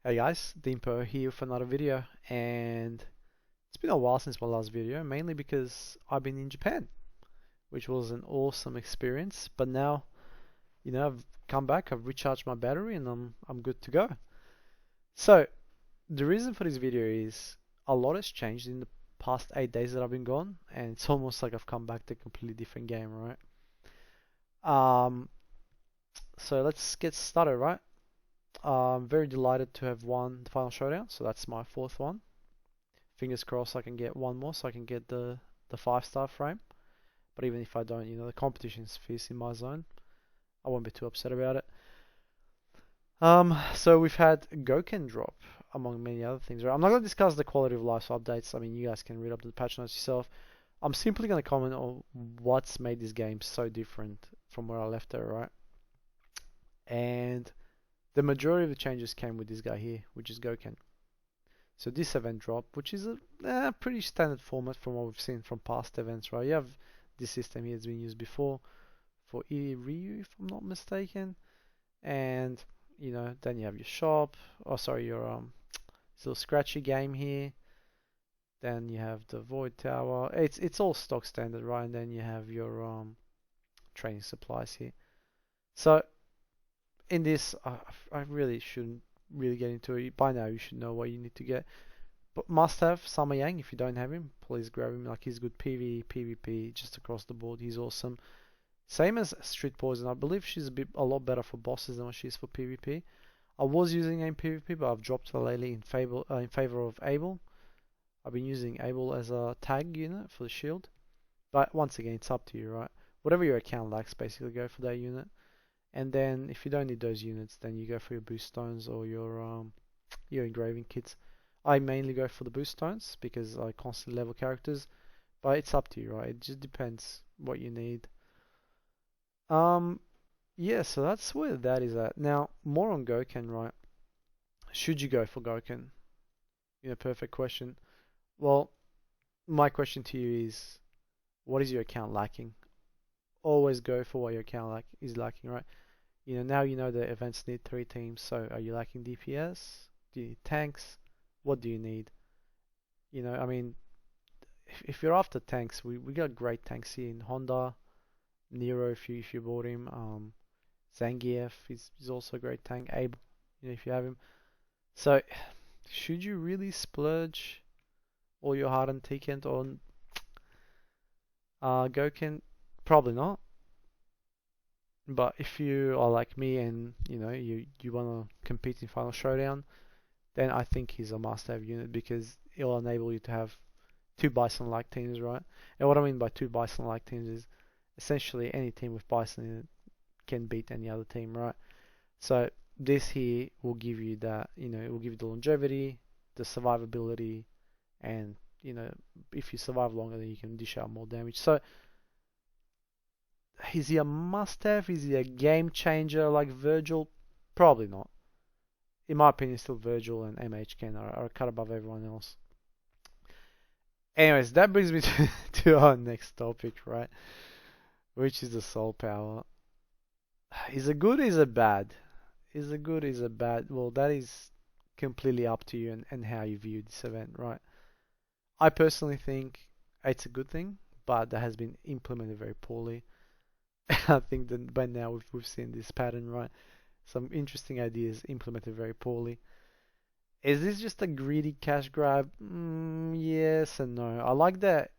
Hey guys, Dimpo here for another video, and it's been a while since my last video, mainly because I've been in Japan, which was an awesome experience. But now, I've come back, I've recharged my battery, and I'm good to go. So the reason for this video is a lot has changed in the past 8 days that I've been gone, and it's almost like I've come back to a completely different game, right? Um, so let's get started, right? I'm very delighted to have won the final showdown, so that's my fourth one. Fingers crossed I can get one more so I can get the 5-star frame. But even if I don't, the competition's fierce in my zone. I won't be too upset about it. So we've had Gouken drop, among many other things. Right? I'm not going to discuss the quality of life updates. I mean, you guys can read up the patch notes yourself. I'm simply going to comment on what's made this game so different from where I left it, right? And the majority of the changes came with this guy here, which is Gouken. So this event drop, which is a pretty standard format from what we've seen from past events, right? You have this system here that's been used before for Ryu, if I'm not mistaken, and then you have your shop. Oh, sorry, your little scratchy game here. Then you have the Void Tower. It's all stock standard, right? And then you have your training supplies here. So in this, I really shouldn't really get into it. By now, you should know what you need to get. But must have Summer Yang. If you don't have him, please grab him. Like, he's good PvE, PvP, just across the board. He's awesome. Same as Street Poison. I believe she's a lot better for bosses than what she is for PvP. I was using her in PvP, but I've dropped her lately in favor of Abel. I've been using Abel as a tag unit for the shield. But once again, it's up to you, right? Whatever your account lacks, basically go for that unit. And then if you don't need those units, then you go for your boost stones or your engraving kits. I mainly go for the boost stones because I constantly level characters, but it's up to you, right? It just depends what you need. Yeah, so that's where that is at. Now, more on Gouken, right? Should you go for Gouken? Perfect question. Well, my question to you is, what is your account lacking? Always go for what your account is lacking, right? Now you know the events need 3 teams, so are you lacking DPS? Do you need tanks? What do you need? I mean, if you're after tanks, we got great tanks here in Honda, Nero if you bought him, Zangief is also a great tank. Abe, if you have him. So, should you really splurge all your hard-earned ticket on Gouken? Probably not. But if you are like me and you want to compete in Final Showdown, then I think he's a must-have unit because it'll enable you to have 2 Bison-like teams, right? And what I mean by 2 Bison-like teams is essentially any team with Bison in it can beat any other team, right? So this here will give you that, it will give you the longevity, the survivability, and if you survive longer, then you can dish out more damage. So is he a must-have? Is he a game changer like Virgil? Probably not. In my opinion, still Virgil and MHK are a cut above everyone else. Anyways, that brings me to our next topic, right? Which is the soul power. Is it good? Is it bad? Is it good? Is it bad? Well, that is completely up to you and how you view this event, right? I personally think it's a good thing, but that has been implemented very poorly. I think that by now we've seen this pattern, right? Some interesting ideas implemented very poorly. Is this just a greedy cash grab? Yes and no. I like that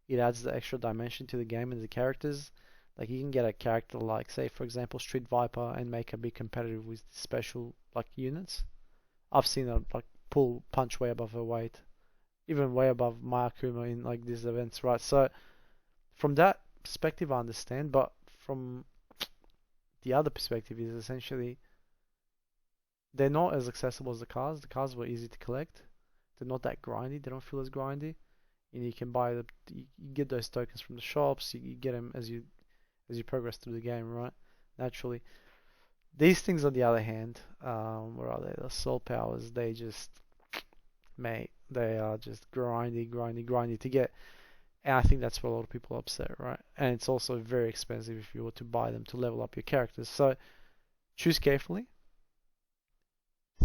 it adds the extra dimension to the game and the characters. Like, you can get a character like, say, for example, Street Viper and make her be competitive with special like units. I've seen her like punch way above her weight, even way above my Akuma in like these events, right? So from that perspective, I understand, but from the other perspective is essentially they're not as accessible as the cars. The cars were easy to collect. They're not that grindy. They don't feel as grindy. You can buy you get those tokens from the shops. You get them as you progress through the game, right? Naturally. These things, on the other hand, where are they? The soul powers. They just, mate, they are just grindy, grindy, grindy to get. And I think that's where a lot of people are upset, right? And it's also very expensive if you were to buy them to level up your characters. So choose carefully.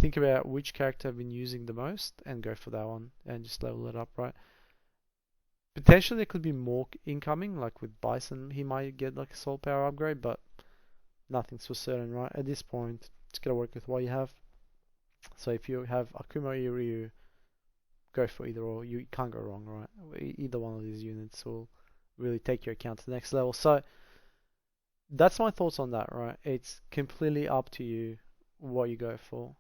think about which character I've been using the most and go for that one and just level it up, right? Potentially there could be more incoming, like with Bison, he might get like a soul power upgrade, but nothing's for certain, right? At this point, it's gotta work with what you have. So if you have Akuma or Ryu, go for either or. You can't go wrong, right? Either one of these units will really take your account to the next level. So that's my thoughts on that, right? It's completely up to you what you go for.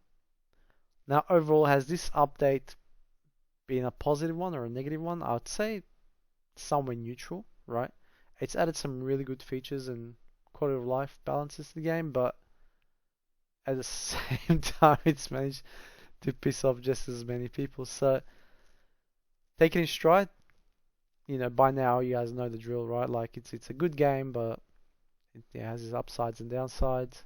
Now, overall, has this update been a positive one or a negative one? I would say somewhere neutral, right? It's added some really good features and quality of life balances to the game, but at the same time, it's managed to piss off just as many people. So take it in stride. You know, by now you guys know the drill, right? Like it's a good game, but it has its upsides and downsides.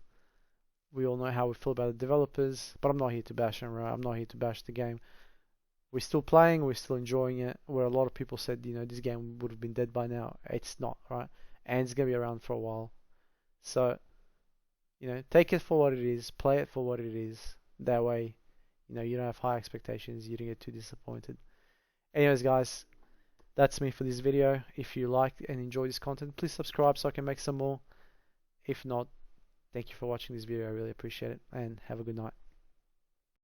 We all know how we feel about the developers, but I'm not here to bash them, right? I'm not here to bash the game. We're still playing, we're still enjoying it. Where a lot of people said, you know, this game would have been dead by now. It's not, right? And it's gonna be around for a while. So, you know, take it for what it is, play it for what it is. That way, you know, you don't have high expectations, you don't get too disappointed. Anyways, guys, that's me for this video. If you liked and enjoyed this content, please subscribe so I can make some more. If not, thank you for watching this video. I really appreciate it, and have a good night.